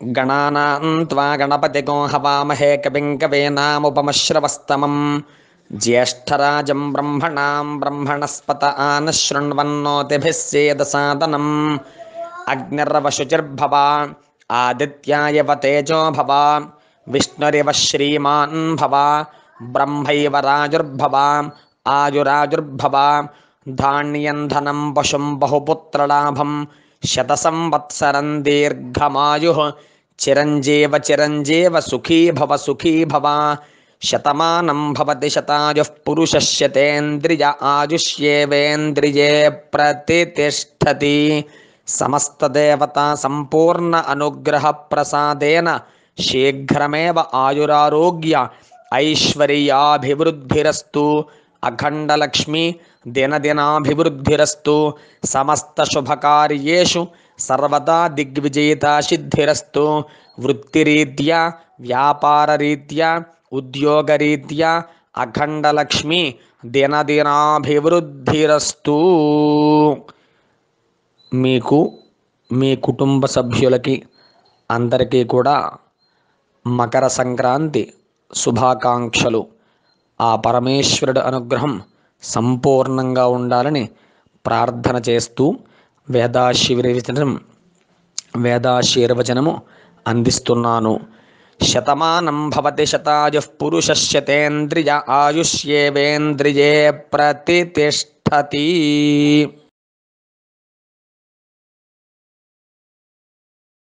गणानां त्वा गणपतिगो हवामहे कविं कवीनामुपमश्रवस्तमं ज्येष्ठराजं ब्रह्मणां ब्रह्मणस्पत आनशृण्वन्नोतिभिः सेदसादनम् अग्निर्वशुचिर्भव आदित्याय तेजो भव विष्णुरिव श्रीमान् भव ब्रह्मैव राजुर्भव आयुराजुर्भव धान्यं धनं पशुं बहुपुत्रलाभं शतसंवत्सरं दीर्घमायुः चिरञ्जीव चिरञ्जीव सुखी भव शतमानं भवति शतायुः पुरुषस्यतेन्द्रिय आयुष्येवेन्द्रिये प्रतितिष्ठति समस्तदेवता संपूर्ण अनुग्रह प्रसादेन शीघ्रमेव आयुरारोग्य ऐश्वर्याभिवृद्धिरस्तु अखण्डलक्ष्मी दिनदिनाभिवृद्धिरस्तु समस्तशुभकार्येषु सर्वदा दिग्विजयिता सिद्धिरस्तु वृत्तिरीत्या व्यापाररीत्या उद्योगरीत्या अखण्डलक्ष्मी दिनदिनाभिवृद्धिरस्तु। మీకు మీ కుటుంబ సభ్యులకి అందరికీ కూడా మకర సంక్రాంతి శుభాకాంక్షలు. ఆ పరమేశ్వరుడు అనుగ్రహం సంపూర్ణంగా ఉండాలని ప్రార్థన చేస్తూ వేదాశీర్వచనము అందిస్తున్నాను. శతమానం భవతి శతాయుః పురుషస్యతేంద్రియ ఆయుష్యేవేంద్రియే ప్రతితిష్ఠతి.